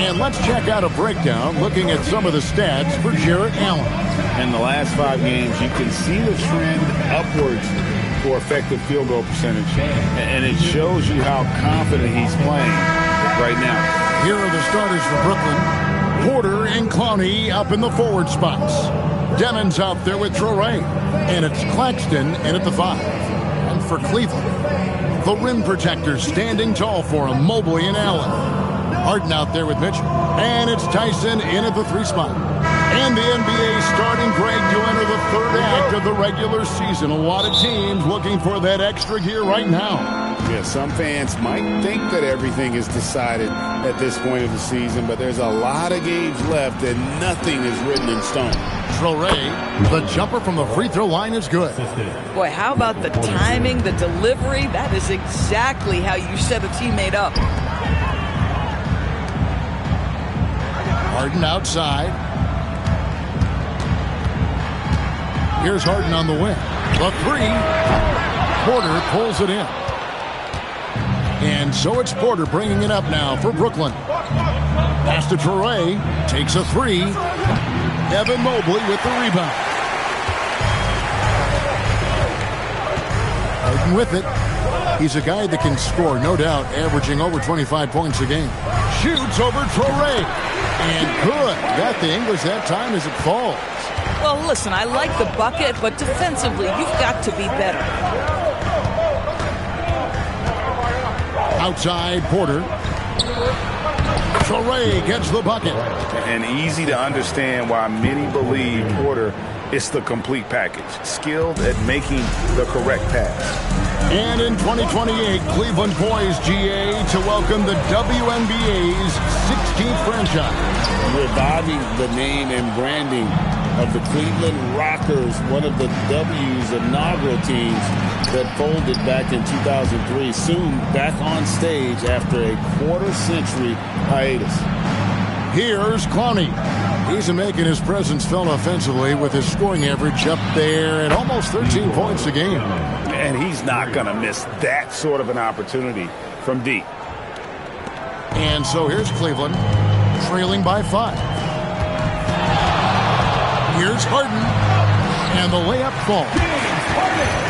And let's check out a breakdown looking at some of the stats for Jarrett Allen. In the last 5 games, you can see the trend upwards for effective field goal percentage. And it shows you how confident he's playing right now. Here are the starters for Brooklyn. Porter and Clowney up in the forward spots. Demon's out there with Traore. And it's Claxton in at the 5. And for Cleveland, the rim protectors standing tall for him, Mobley and Allen. Harden out there with Mitchell. And it's Tyson in at the 3 spot. And the NBA starting, Greg, to enter the 3rd act of the regular season. A lot of teams looking for that extra gear right now. Yeah, some fans might think that everything is decided at this point of the season, but there's a lot of games left and nothing is written in stone. Traore, the jumper from the free throw line is good. Boy, how about the timing, the delivery? That is exactly how you set a teammate up. Harden outside. Here's Harden on the wing. The 3. Porter pulls it in. And so it's Porter bringing it up now for Brooklyn. Pass to Traore. Takes a 3. Evan Mobley with the rebound. Harden with it. He's a guy that can score, no doubt, averaging over 25 points a game. Shoots over Traore. And good. Got the English that time as it falls. Well, listen, I like the bucket, but defensively, you've got to be better. Outside, Porter. Traore gets the bucket. And easy to understand why many believe Porter is the complete package. Skilled at making the correct pass. And in 2028, Cleveland poised, GA, to welcome the WNBA's 16th franchise. Reviving the name and branding of the Cleveland Rockers, one of the W's inaugural teams that folded back in 2003, soon back on stage after a quarter-century hiatus. Here's Clowney. He's making his presence felt offensively with his scoring average up there at almost 13 points a game. And he's not going to miss that sort of an opportunity from deep. And so here's Cleveland, trailing by 5. Here's Harden, and the layup falls.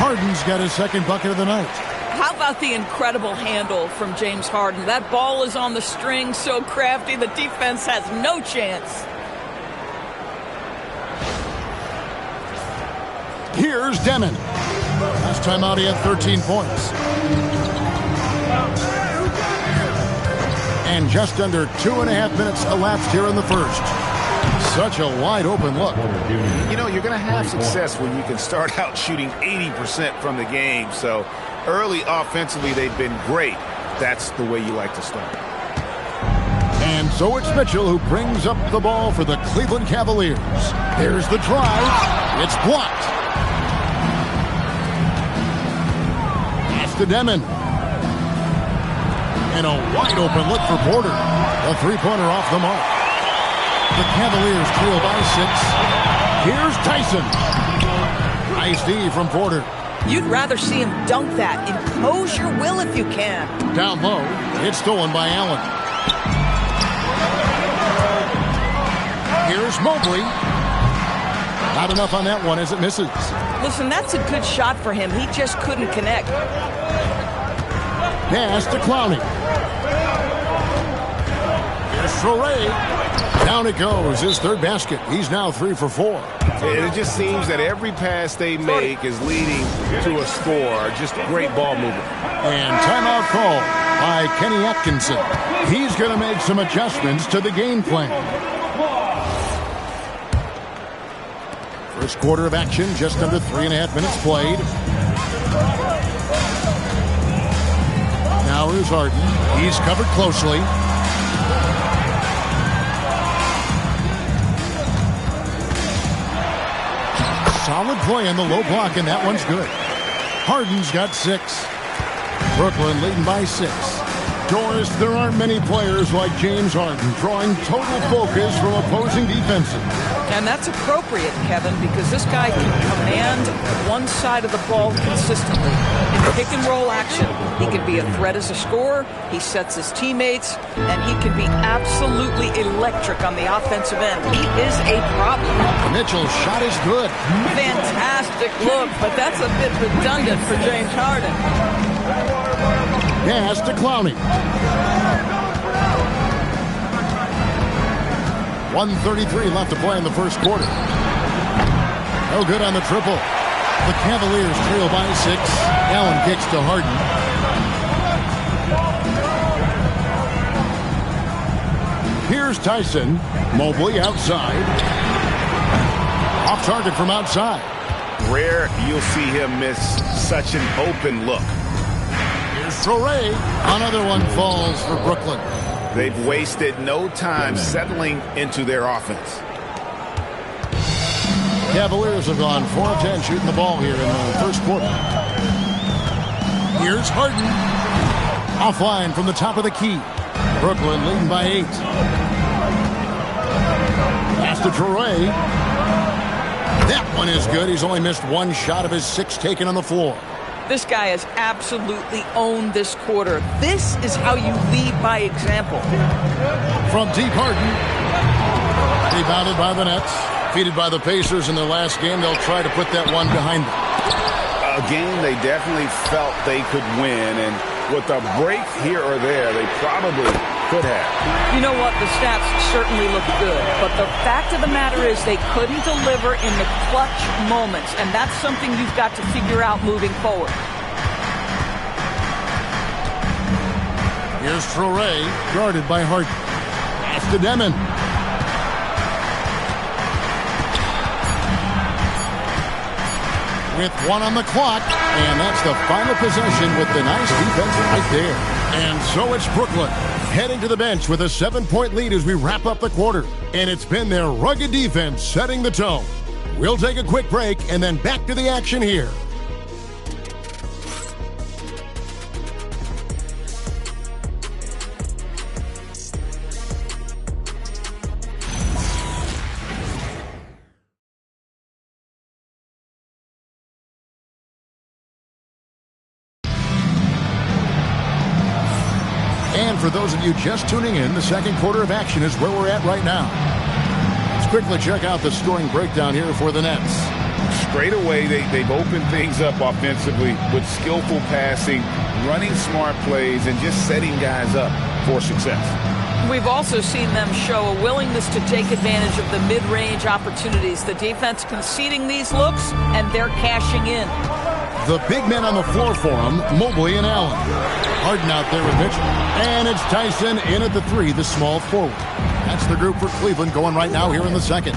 Harden's got his 2nd bucket of the night. How about the incredible handle from James Harden? That ball is on the string, so crafty, the defense has no chance. Here's Demon. Last time out, he had 13 points. And just under 2.5 minutes elapsed here in the first. Such a wide open look. You know, you're going to have success when you can start out shooting 80% from the game. So early offensively, they've been great. That's the way you like to start. And so it's Mitchell who brings up the ball for the Cleveland Cavaliers. Here's the drive. It's blocked. To Demon. And a wide open look for Porter. A 3-pointer off the mark. The Cavaliers trail by 6. Here's Tyson. Nice D from Porter. You'd rather see him dunk that. Impose your will if you can. Down low. It's stolen by Allen. Here's Mobley. Not enough on that one as it misses. Listen, that's a good shot for him. He just couldn't connect. Pass to Clowney. Here's Traore. Down it goes. His 3rd basket. He's now 3 for 4. It just seems that every pass they make is leading to a score. Just great ball movement. And timeout call by Kenny Atkinson. He's going to make some adjustments to the game plan. First quarter of action, just under 3.5 minutes played. Now here's Harden. He's covered closely. Solid play in the low block, and that one's good. Harden's got 6. Brooklyn leading by 6. Doris, there aren't many players like James Harden drawing total focus from opposing defenses. And that's appropriate, Kevin, because this guy can command one side of the ball consistently. In pick-and-roll action, he can be a threat as a scorer, he sets his teammates, and he can be absolutely electric on the offensive end. He is a problem. Mitchell's shot is good. Fantastic look, but that's a bit redundant for James Harden. Pass to Clowney. 1:33 left to play in the first quarter. No good on the triple. The Cavaliers trail by 6. Allen kicks to Harden. Here's Tyson. Mobley outside. Off target from outside. Rare you'll see him miss such an open look. Here's Torrey. Another one falls for Brooklyn. They've wasted no time settling into their offense. Cavaliers have gone 4 of 10 shooting the ball here in the first quarter. Here's Harden. Offline from the top of the key. Brooklyn leading by 8. Pass to Torrey. That one is good. He's only missed 1 shot of his 6 taken on the floor. This guy has absolutely owned this quarter. This is how you lead by example. From deep, Harden. Rebounded by the Nets. Defeated by the Pacers in their last game. They'll try to put that one behind them. A game they definitely felt they could win, and with a break here or there, they probably could have. You know what? The stats certainly look good, but the fact of the matter is they couldn't deliver in the clutch moments, and that's something you've got to figure out moving forward. Here's Torrey, guarded by Harden. Pass to Demon. With 1 on the clock, and that's the final possession with the nice defense right there. And so it's Brooklyn heading to the bench with a 7-point lead as we wrap up the quarter. And it's been their rugged defense setting the tone. We'll take a quick break and then back to the action here. And for those of you just tuning in, the second quarter of action is where we're at right now. Let's quickly check out the scoring breakdown here for the Nets. Straight away, they've opened things up offensively with skillful passing, running smart plays, and just setting guys up for success. We've also seen them show a willingness to take advantage of the mid-range opportunities. The defense conceding these looks, and they're cashing in. The big men on the floor for them, Mobley and Allen. Harden out there with Mitchell. And it's Tyson in at the 3, the small forward. That's the group for Cleveland going right now here in the second.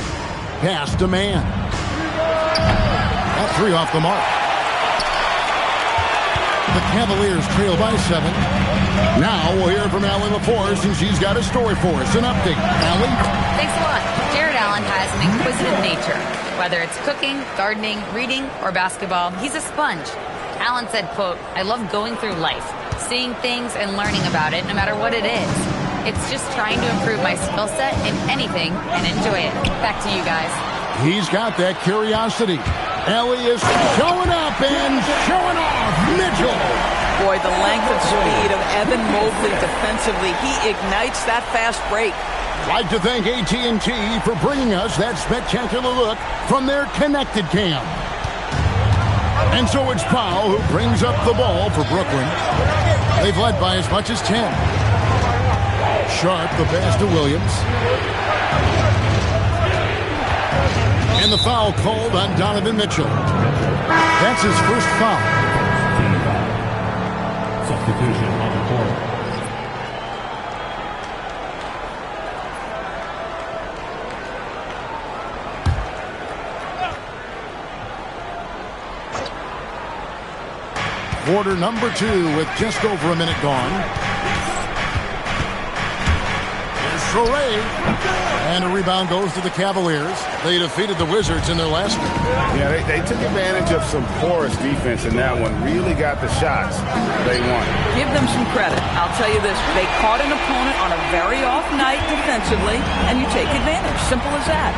Pass to Mann. That 3 off the mark. The Cavaliers trail by 7. Now we'll hear from Allie LaForce, and she's got a story for us. An update. Allie? Thanks a lot. Jared Allen has an inquisitive nature. Whether it's cooking, gardening, reading, or basketball, he's a sponge. Allen said, quote, "I love going through life, seeing things and learning about it no matter what it is. It's just trying to improve my skill set in anything and enjoy it." Back to you guys. He's got that curiosity. Allie is showing up and showing off. Mitchell. Boy, the length and speed of Evan Mobley defensively. He ignites that fast break. Like to thank AT&T for bringing us that spectacular look from their connected cam. And so it's Powell who brings up the ball for Brooklyn. They've led by as much as 10. Sharp, the pass to Williams. And the foul called on Donovan Mitchell. That's his first foul. Substitution on the court. Quarter number 2 with just over a minute gone. Here's Torrey. And a rebound goes to the Cavaliers. They defeated the Wizards in their last game. Yeah, they took advantage of some porous defense in that one. Really got the shots they wanted. Give them some credit. I'll tell you this. They caught an opponent on a very off night defensively, and you take advantage. Simple as that.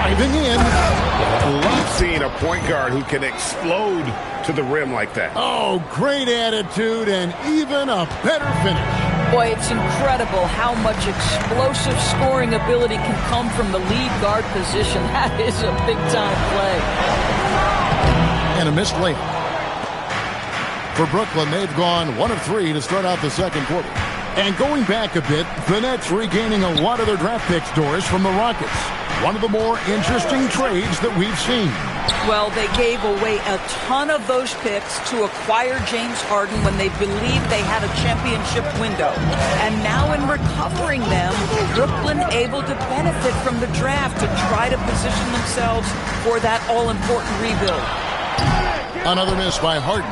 Driving in. Love seeing a point guard who can explode to the rim like that. Oh, great attitude and even a better finish. Boy, it's incredible how much explosive scoring ability can come from the lead guard position. That is a big-time play. And a missed layup. For Brooklyn, they've gone 1 of 3 to start out the second quarter. And going back a bit, the Nets regaining a lot of their draft picks, Doris, from the Rockets. One of the more interesting trades that we've seen. Well, they gave away a ton of those picks to acquire James Harden when they believed they had a championship window. And now in recovering them, Brooklyn able to benefit from the draft to try to position themselves for that all-important rebuild. Another miss by Harden.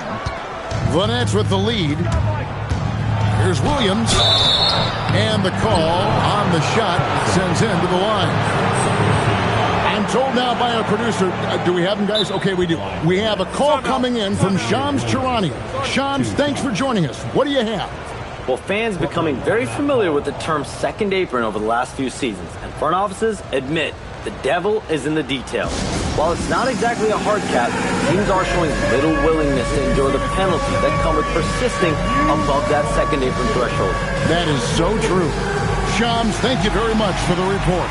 The Nets with the lead. Here's Williams. And the call on the shot sends him to the line. I'm told now by our producer, do we have him, guys? Okay, we do. We have a call coming in from Shams Charania. Shams, thanks for joining us. What do you have? Well, fans becoming very familiar with the term second apron over the last few seasons, and front offices admit the devil is in the details. While it's not exactly a hard cap, teams are showing little willingness to endure the penalties that come with persisting above that second apron threshold. That is so true. Shams, thank you very much for the report.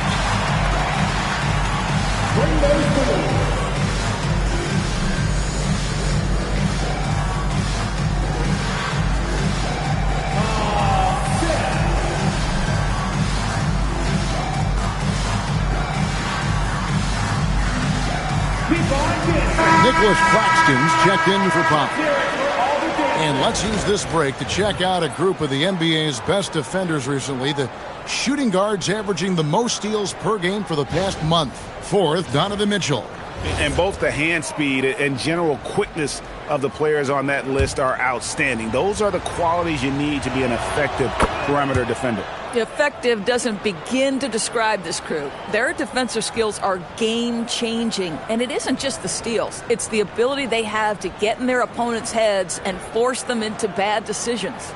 Nicholas Claxton's checked in for Pop. And let's use this break to check out a group of the NBA's best defenders recently. The shooting guards averaging the most steals per game for the past month. Fourth, Donovan Mitchell. And both the hand speed and general quickness of the players on that list are outstanding. Those are the qualities you need to be an effective perimeter defender. Effective doesn't begin to describe this crew. Their defensive skills are game-changing. And it isn't just the steals. It's the ability they have to get in their opponents' heads and force them into bad decisions.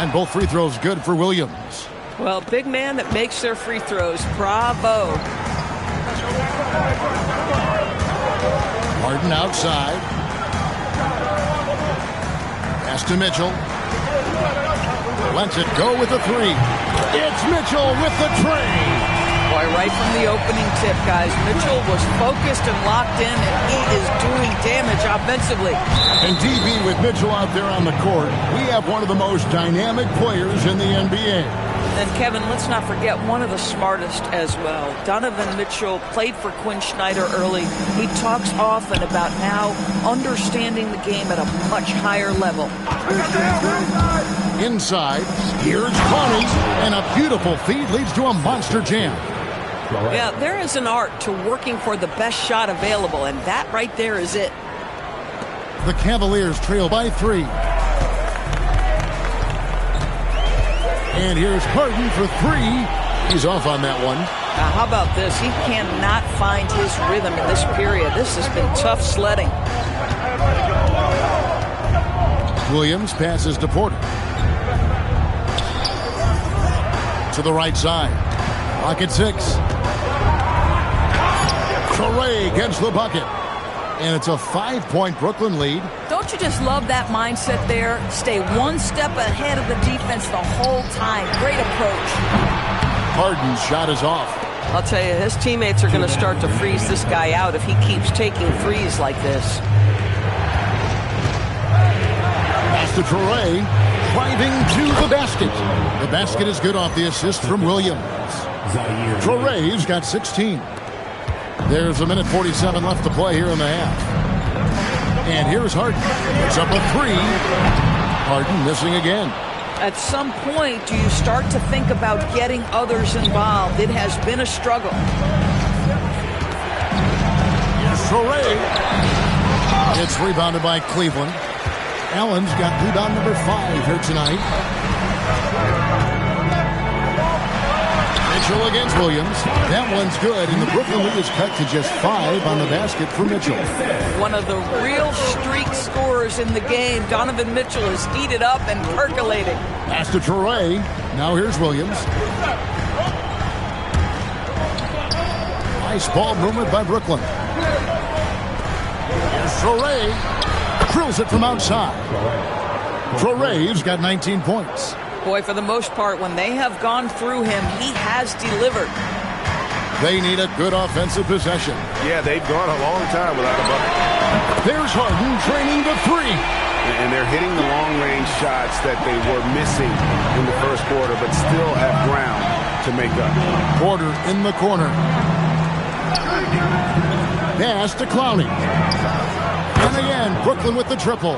And both free throws good for Williams. Well, big man that makes their free throws. Bravo. Harden outside. Pass to Mitchell. Lets it go with the three. It's Mitchell with the tray. Boy, right from the opening tip, guys, Mitchell was focused and locked in, and he is doing damage offensively. And DB with Mitchell out there on the court, we have one of the most dynamic players in the NBA. And Kevin, let's not forget one of the smartest as well. Donovan Mitchell played for Quinn Snyder early. He talks often about now understanding the game at a much higher level. Inside, here's Connie, and a beautiful feed leads to a monster jam. Yeah, there is an art to working for the best shot available, and that right there is it. The Cavaliers trail by 3. And here's Harden for 3. He's off on that one. Now, how about this? He cannot find his rhythm in this period. This has been tough sledding. Williams passes to Porter. To the right side. Pocket 6. Traore gets the bucket. And it's a 5-point Brooklyn lead. Don't you just love that mindset there? Stay one step ahead of the defense the whole time. Great approach. Harden's shot is off. I'll tell you, his teammates are going to start to freeze this guy out if he keeps taking threes like this. Pass to Traore. Driving to the basket. The basket is good off the assist from Williams. Traore's got 16. There's a minute 47 left to play here in the half. And here's Harden. It's up a 3. Harden missing again. At some point, do you start to think about getting others involved? It has been a struggle. Traore. It's rebounded by Cleveland. Allen's got rebound number 5 here tonight. Mitchell against Williams. That one's good, and the Brooklyn lead is cut to just 5 on the basket for Mitchell. One of the real streak scorers in the game. Donovan Mitchell is heated up and percolating. Pass to Traore. Now here's Williams. Nice ball movement by Brooklyn. Here's Traore. Drills it from outside. Traore's got 19 points. Boy, for the most part, when they have gone through him, he has delivered. They need a good offensive possession. Yeah, they've gone a long time without a bucket. There's Harden training the three. And they're hitting the long-range shots that they were missing in the first quarter, but still have ground to make up. Porter in the corner. Pass to Clowney. And again, Brooklyn with the triple.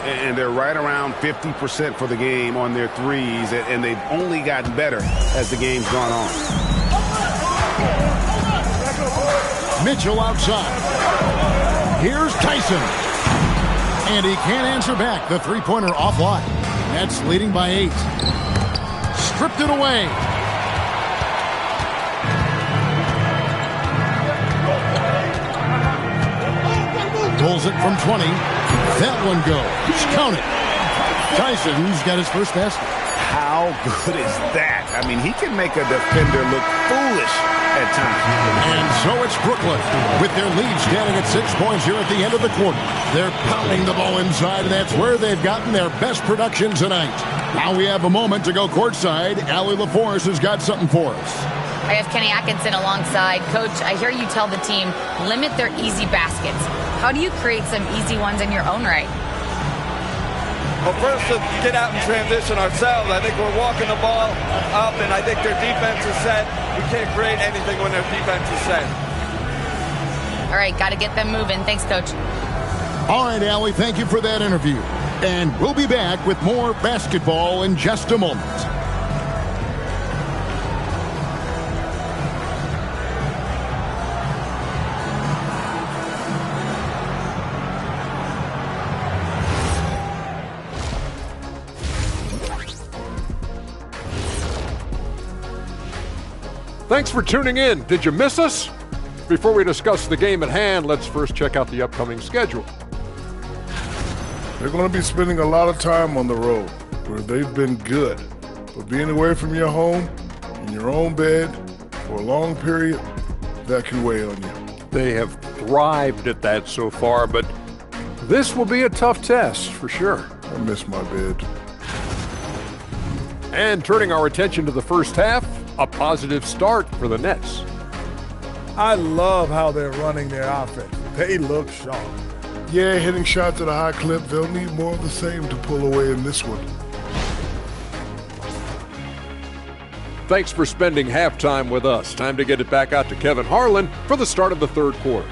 And they're right around 50% for the game on their threes, and they've only gotten better as the game's gone on. Mitchell outside. Here's Tyson. And he can't answer back. The three-pointer offline. Nets leading by 8. Stripped it away. Pulls it from 20. That one goes. Count it. Tyson's got his first basket. How good is that? I mean, he can make a defender look foolish at times. And so it's Brooklyn with their lead standing at 6 points here at the end of the quarter. They're pounding the ball inside, and that's where they've gotten their best production tonight. Now we have a moment to go courtside. Allie LaForce has got something for us. I have Kenny Atkinson alongside. Coach, I hear you tell the team, limit their easy baskets. How do you create some easy ones in your own right? Well, first, to get out and transition ourselves. I think we're walking the ball up, and I think their defense is set. We can't create anything when their defense is set. All right, got to get them moving. Thanks, Coach. All right, Allie, thank you for that interview. And we'll be back with more basketball in just a moment. Thanks for tuning in. Did you miss us? Before we discuss the game at hand, let's first check out the upcoming schedule. They're going to be spending a lot of time on the road, where they've been good. But being away from your home, in your own bed, for a long period, that can weigh on you. They have thrived at that so far, but this will be a tough test for sure. I miss my bed. And turning our attention to the first half, a positive start for the Nets. I love how they're running their offense. They look sharp. Yeah, hitting shots at a high clip. They'll need more of the same to pull away in this one. Thanks for spending halftime with us. Time to get it back out to Kevin Harlan for the start of the third quarter.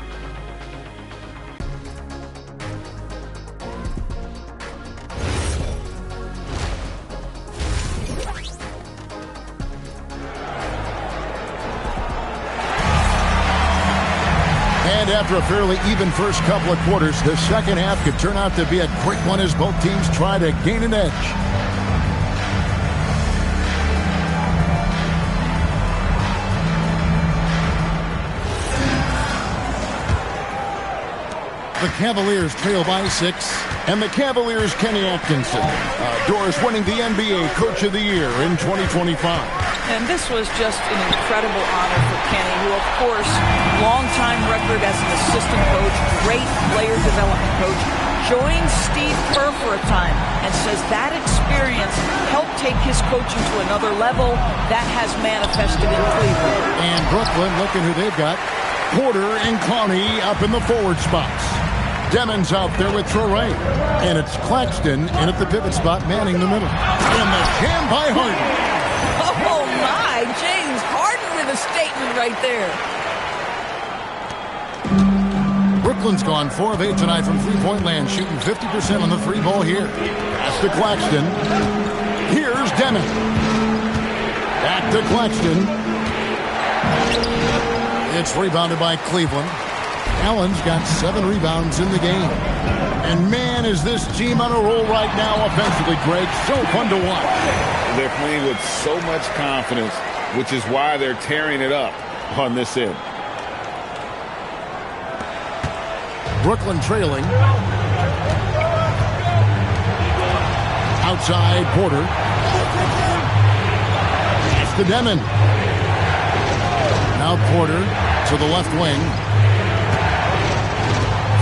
And after a fairly even first couple of quarters, the second half could turn out to be a quick one as both teams try to gain an edge. The Cavaliers trail by 6, and the Cavaliers' Kenny Atkinson. Doris winning the NBA Coach of the Year in 2025. And this was just an incredible honor for Kenny, who, of course, long-time record as an assistant coach, great player development coach, joined Steve Kerr for a time and says that experience helped take his coaching to another level. That has manifested in Cleveland. And Brooklyn, looking who they've got. Porter and Clowney up in the forward spots. Demon's out there with Traore. And it's Claxton in at the pivot spot, manning the middle. And the jam by Harden. Oh, my. James Harden with a statement right there. Brooklyn's gone 4 of 8 tonight from three-point land, shooting 50% on the three ball here. Pass to Claxton. Here's Demon. Back to Claxton. It's rebounded by Cleveland. Allen's got 7 rebounds in the game. And man, is this team on a roll right now offensively, Greg. So fun to watch. They're playing with so much confidence. which is why they're tearing it up on this end. Brooklyn trailing. Outside Porter. It's to Demon. Now Porter to the left wing.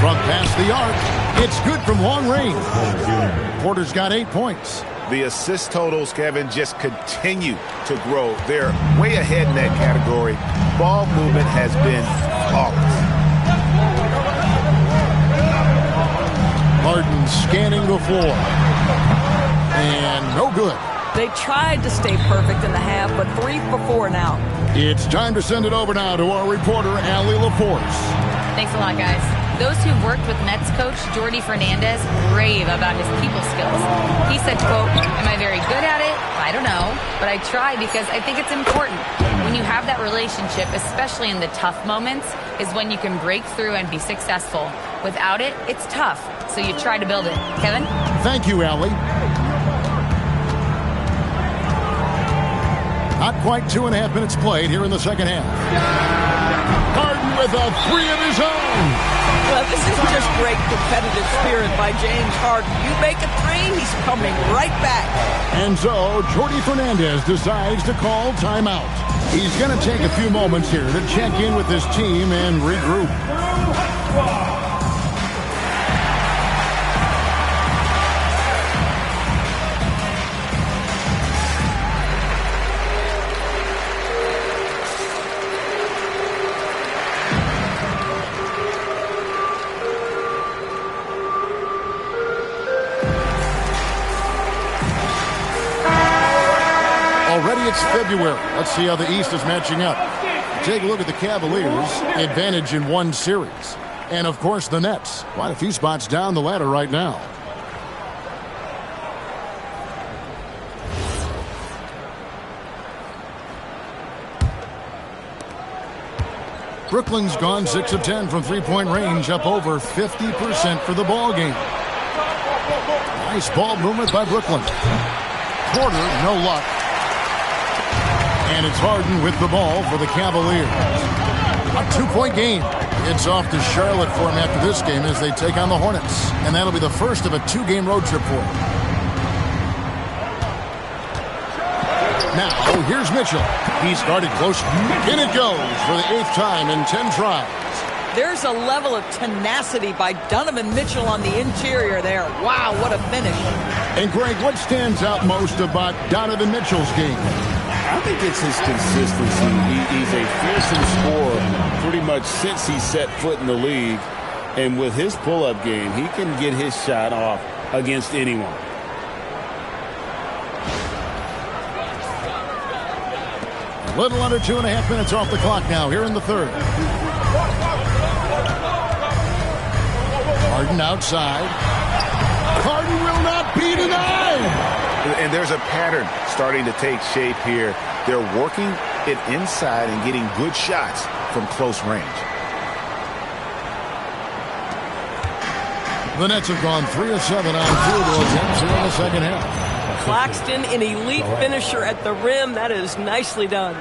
From past the arc. It's good from long range. Porter's got 8 points. The assist totals, Kevin, just continue to grow. They're way ahead in that category. Ball movement has been flawless. Harden scanning the floor. And no good. They tried to stay perfect in the half, but 3 for 4 now. It's time to send it over now to our reporter, Allie LaForce. Thanks a lot, guys. Those who've worked with Nets coach Jordi Fernandez rave about his people skills. He said, quote, "Am I very good at it? I don't know, but I try because I think it's important. When you have that relationship, especially in the tough moments, is when you can break through and be successful. Without it, it's tough, so you try to build it." Kevin? Thank you, Allie. Not quite 2.5 minutes played here in the second half. Harden with a 3 of his own. Well, this is just great competitive spirit by James Harden. You make a 3, he's coming right back. And so, Jordi Fernandez decides to call timeout. He's going to take a few moments here to check in with his team and regroup. Already it's February. Let's see how the East is matching up. Take a look at the Cavaliers. Advantage in 1 series. And, of course, the Nets. Quite a few spots down the ladder right now. Brooklyn's gone 6 of 10 from three-point range, up over 50% for the ball game. Nice ball movement by Brooklyn. Porter, no luck. And it's Harden with the ball for the Cavaliers. A 2-point game. It's off to Charlotte for him after this game as they take on the Hornets. And that'll be the first of a 2-game road trip for him. Now, here's Mitchell. He started close. In it goes for the 8th time in 10 tries. There's a level of tenacity by Donovan Mitchell on the interior there. Wow, what a finish. And, Greg, what stands out most about Donovan Mitchell's game? I think it's his consistency. He's a fearsome scorer pretty much since he set foot in the league. And with his pull-up game, he can get his shot off against anyone. A little under 2.5 minutes off the clock now here in the third. Harden outside. Harden will not be denied. And there's a pattern starting to take shape here. They're working it inside and getting good shots from close range. The Nets have gone 3 of 7 on field goal attempts here in the second half. Claxton, an elite finisher at the rim. That is nicely done.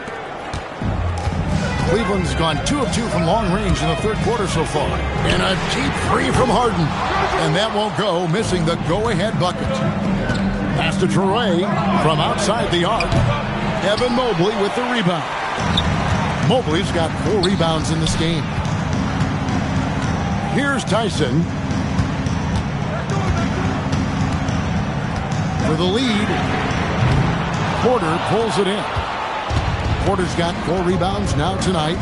Cleveland's gone 2 of 2 from long range in the third quarter so far. And a deep 3 from Harden. And that won't go, missing the go-ahead bucket. Pass to Traore from outside the arc. Evan Mobley with the rebound. Mobley's got 4 rebounds in this game. Here's Tyson. For the lead. Porter pulls it in. Porter's got 4 rebounds now tonight.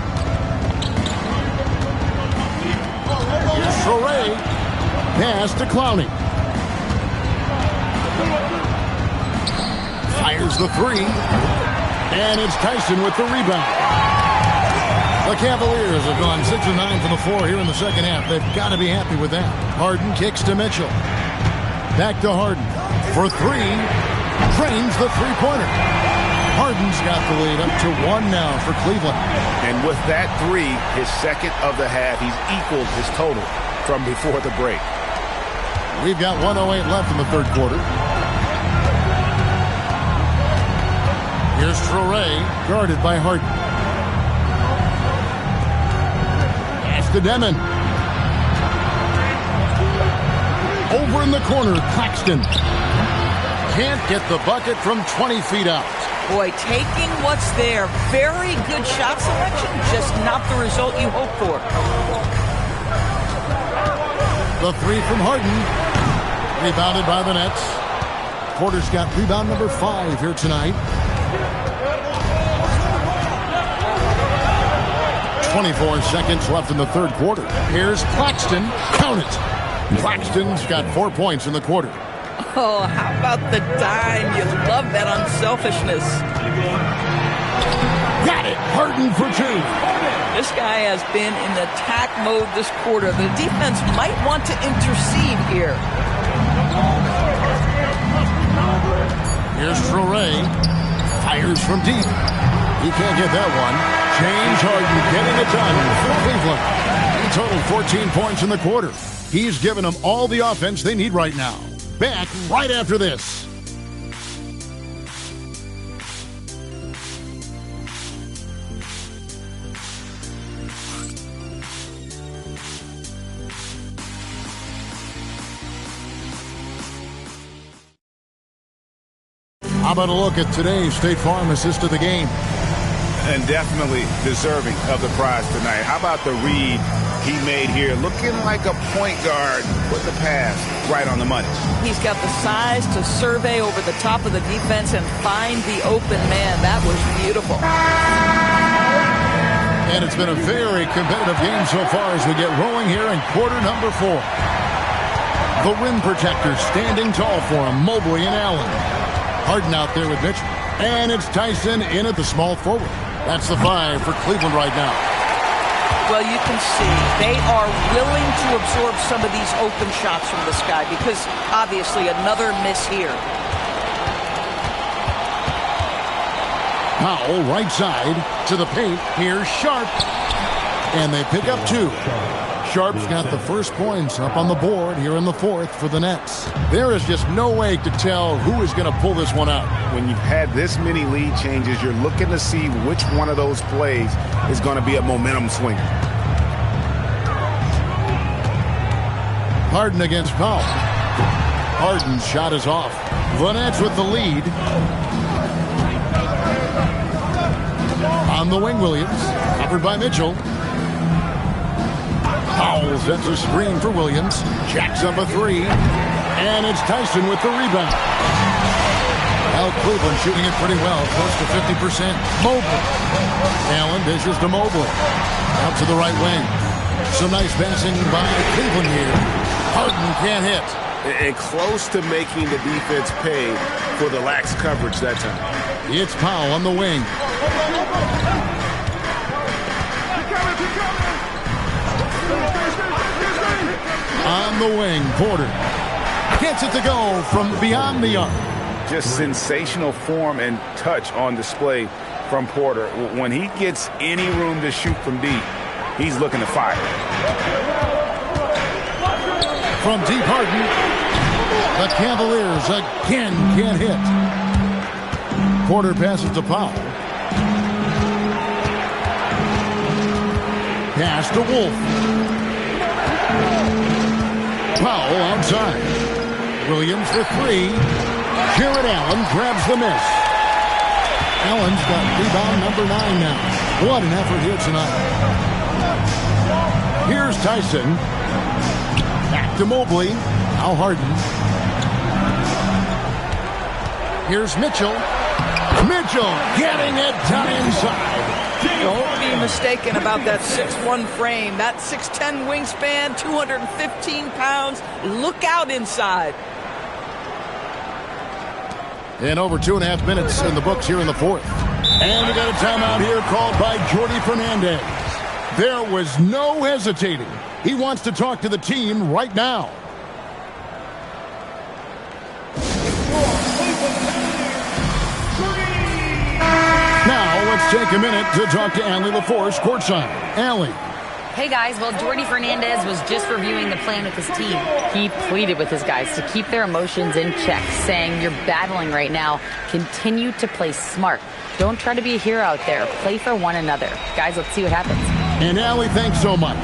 Here's Traore. Pass to Clowney. Fires the 3. And it's Tyson with the rebound. The Cavaliers have gone 6 of 9 from the floor here in the second half. They've got to be happy with that. Harden kicks to Mitchell. Back to Harden. For 3. Drains the three-pointer. Harden's got the lead up to 1 now for Cleveland. And with that 3, his second of the half, he's equaled his total from before the break. We've got 1:08 left in the third quarter. Here's Traore, guarded by Harden. Pass to Demon. Over in the corner, Claxton. Can't get the bucket from 20 feet out. Boy, taking what's there. Very good shot selection, just not the result you hope for. The three from Harden. Rebounded by the Nets. Porter's got rebound number 5 here tonight. 24 seconds left in the third quarter. Here's Claxton. Count it. Claxton's got 4 points in the quarter. Oh, how about the dime? You love that unselfishness. Got it. Harden for 2. This guy has been in attack mode this quarter. The defense might want to intercede here. Here's Traore. Fires from deep. He can't get that one. James Harden getting it done for Cleveland. He totaled 14 points in the quarter. He's given them all the offense they need right now. Back right after this. How about a look at today's State Farm assist of the game? And definitely deserving of the prize tonight. How about the read he made here? Looking like a point guard with the pass right on the money. He's got the size to survey over the top of the defense and find the open man. That was beautiful. And it's been a very competitive game so far as we get rolling here in quarter number 4. The rim protectors standing tall for him, Mobley and Allen. Harden out there with Mitchell. And it's Tyson in at the small forward. That's the 5 for Cleveland right now. Well, you can see they are willing to absorb some of these open shots from this guy because obviously another miss here. Powell right side to the paint. Here's Sharp. And they pick up 2. Sharp's got the first points up on the board here in the 4th for the Nets. There is just no way to tell who is going to pull this one out. When you've had this many lead changes, you're looking to see which one of those plays is going to be a momentum swinger. Harden against Powell. Harden's shot is off. The Nets with the lead. On the wing, Williams. Covered by Mitchell. Powell sets a screen for Williams. Jacks up a 3. And it's Tyson with the rebound. Well, Cleveland shooting it pretty well, close to 50%. Mobley. Allen dishes to Mobley. Out to the right wing. Some nice passing by Cleveland here. Harden can't hit. And close to making the defense pay for the lax coverage that time. It's Powell on the wing. On the wing, Porter gets it to go from beyond the arc. Just sensational form and touch on display from Porter. When he gets any room to shoot from deep, he's looking to fire. From deep, Harden. The Cavaliers again can't hit. Porter passes to Powell. Pass to Wolf. Powell outside. Williams for 3. Jared Allen grabs the miss. Allen's got rebound number 9 now. What an effort here tonight. Here's Tyson. Back to Mobley. Now Harden. Here's Mitchell. Mitchell getting it done inside. Don't be mistaken about that 6'1" frame. That 6'10" wingspan, 215 pounds. Look out inside. And over 2.5 minutes in the books here in the 4th. And we got a timeout here called by Jordi Fernandez. There was no hesitating. He wants to talk to the team right now. Now let's take a minute to talk to Allie LaForce courtside. Allie. Hey guys, well, Jordy Fernandez was just reviewing the plan with his team. He pleaded with his guys to keep their emotions in check, saying, "You're battling right now. Continue to play smart. Don't try to be a hero out there. Play for one another." Guys, let's see what happens. And Allie, thanks so much.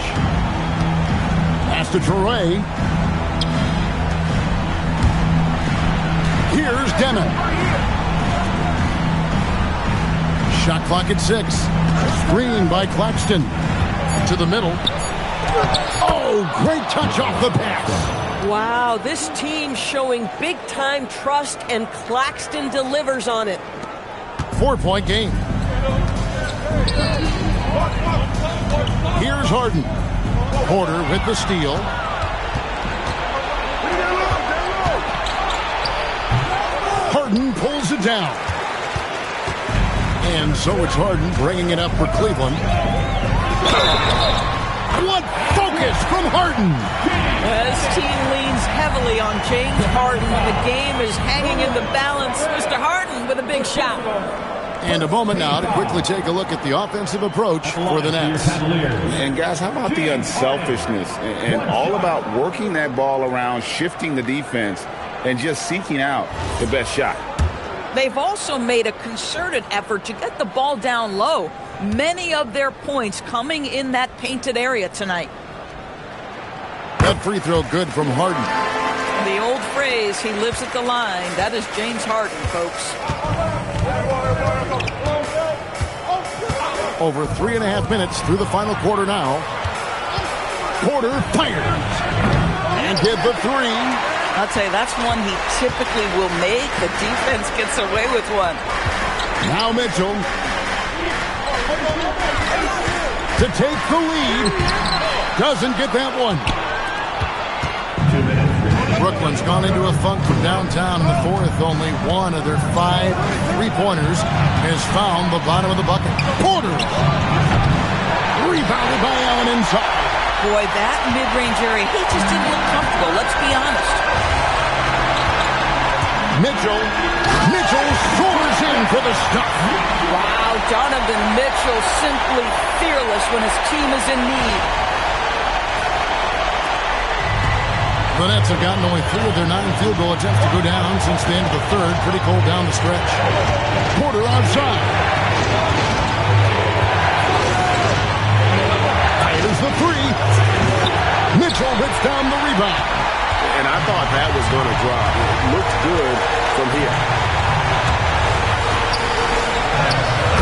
Pass to Troy. Here's Demon. Shot clock at 6. Screen by Claxton. To the middle. Oh, great touch off the pass. Wow, this team showing big-time trust, and Claxton delivers on it. 4-point game. Here's Harden. Porter with the steal. Harden pulls it down. And so it's Harden bringing it up for Cleveland. What focus from Harden! This team leans heavily on James Harden. The game is hanging in the balance. Mr. Harden with a big shot. And a moment now to quickly take a look at the offensive approach for the Nets. And guys, how about the unselfishness and all about working that ball around, shifting the defense, and just seeking out the best shot. They've also made a concerted effort to get the ball down low. Many of their points coming in that painted area tonight. That free throw good from Harden. The old phrase, he lives at the line. That is James Harden, folks. Over 3.5 minutes through the final quarter now. Porter fires. And hit the three. I'll tell you, that's one he typically will make. The defense gets away with one. Now Mitchell. To take the lead. Doesn't get that one. Brooklyn's gone into a funk from downtown in the fourth. Only one of their 5 3-pointers has found the bottom of the bucket. Porter. Rebounded by Allen inside. Boy, that mid-range area, he just didn't look comfortable. Let's be honest. Mitchell soars in for the stop. Wow, Donovan Mitchell simply fearless when his team is in need. The Nets have gotten only 3 of their 9 field goal attempts to go down since the end of the third. Pretty cold down the stretch. Porter outside. Here's the three. Mitchell hits down the rebound. And I thought that was going to drop. It looked good from here.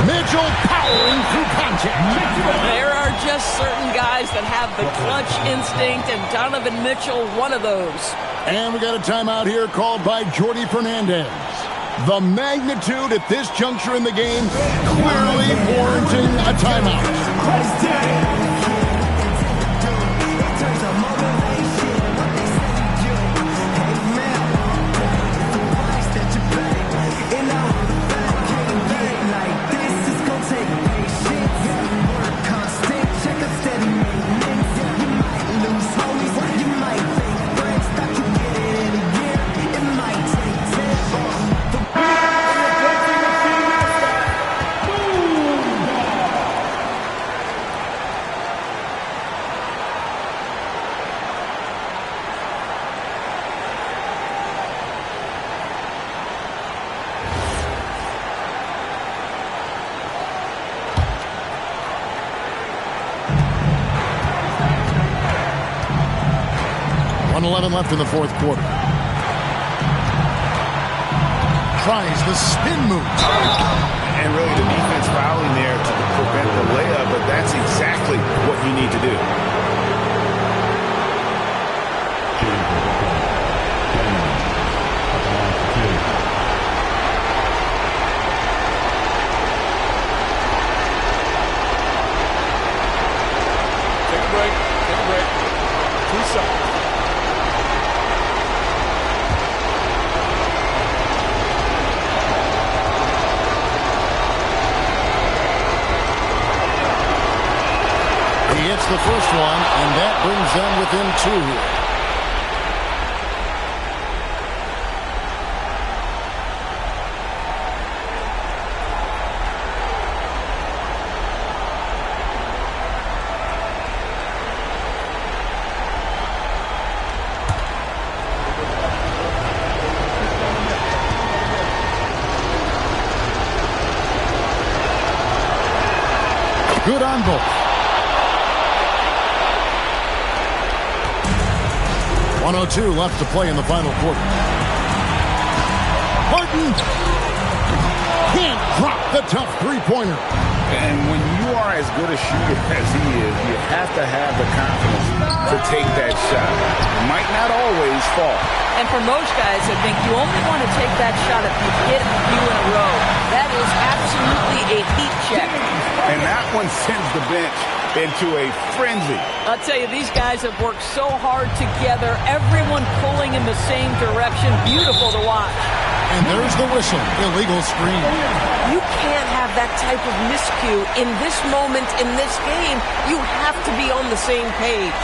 Mitchell powering through contact. There are just certain guys that have the clutch instinct, and Donovan Mitchell, one of those. And we got a timeout here called by Jordy Fernandez. The magnitude at this juncture in the game clearly warranting a timeout. Left in the fourth quarter. Tries the spin move. And really the defense fouling there to prevent the layup, but that's exactly what you need to do. Take a break. 2 seconds. Hits the first one, and that brings them within 2 here. it on both. 1:02 left to play in the final quarter. Harden can't drop the tough three-pointer. And when you are as good a shooter as he is, you have to have the confidence to take that shot. It might not always fall. And for most guys, I think you only want to take that shot if you hit a few in a row. That is absolutely a heat check. And that one sends the bench into a frenzy. I'll tell you, these guys have worked so hard together. Everyone pulling in the same direction. Beautiful to watch. And there's the whistle. Illegal screen. You can't have that type of miscue in this moment, in this game. You have to be on the same page.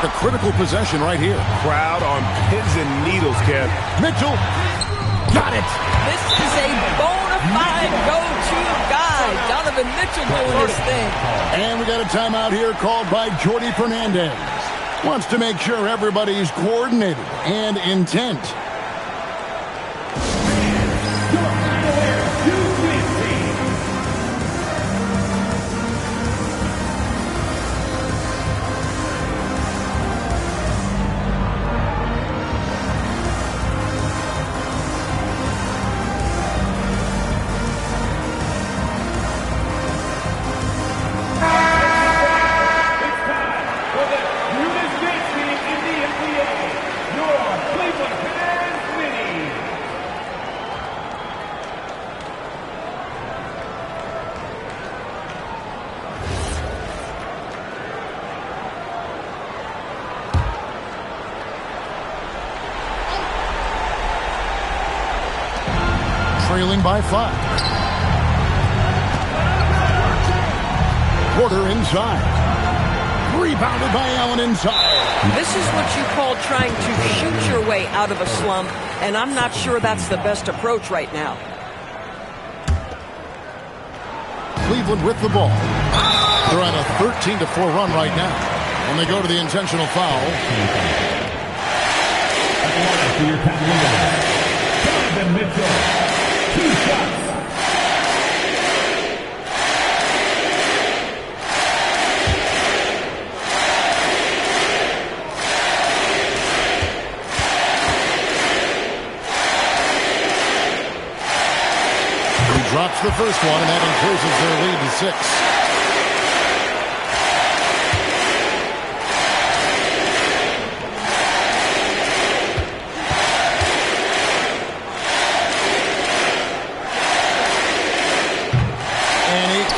The critical possession right here. Crowd on pins and needles, Kev. Mitchell got it. This is a bona fide go-to guy. Donovan Mitchell doing his thing. And we got a timeout here called by Jordi Fernandez. Wants to make sure everybody's coordinated and intent. Trailing by 5. Porter inside. Rebounded by Allen inside. This is what you call trying to shoot your way out of a slump, and I'm not sure that's the best approach right now. Cleveland with the ball. They're on a 13-4 run right now. And they go to the intentional foul. For your Cavaliers, Donovan Mitchell. 2 shots. He drops the first one, and that increases their lead to 6.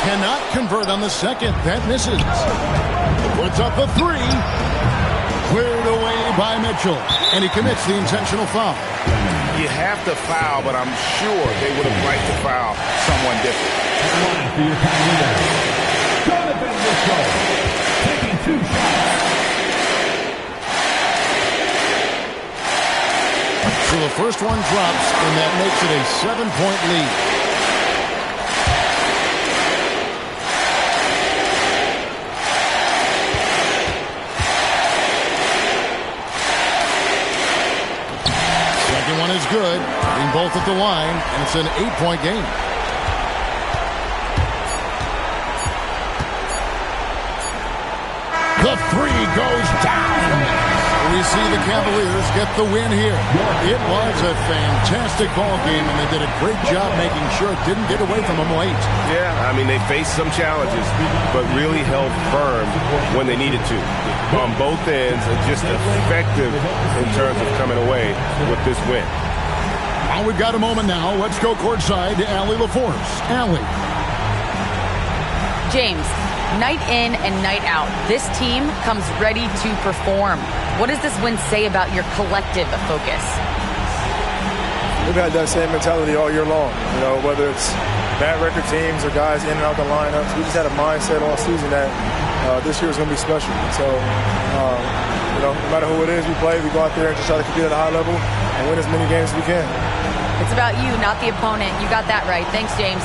Cannot convert on the second. That misses. Puts up a 3. Cleared away by Mitchell. And he commits the intentional foul. You have to foul, but I'm sure they would have liked to foul someone different. For your Cavaliers, Donovan Mitchell taking 2 shots. So the first one drops, and that makes it a 7-point lead. One is good, being both at the line, and it's an 8-point game. The 3 goes down. We see the Cavaliers get the win here. It was a fantastic ball game, and they did a great job making sure it didn't get away from them late. Yeah, I mean, they faced some challenges, but really held firm when they needed to. On both ends, and just effective in terms of coming away with this win. Well, we've got a moment now. Let's go courtside to Allie LaForce. Allie. James, night in and night out, this team comes ready to perform. What does this win say about your collective focus? We've had that same mentality all year long. You know, whether it's bad record teams or guys in and out the lineups, we just had a mindset all season that this year is going to be special. So, you know, no matter who it is we play, we go out there and just try to compete at a high level and win as many games as we can. It's about you, not the opponent. You got that right. Thanks, James.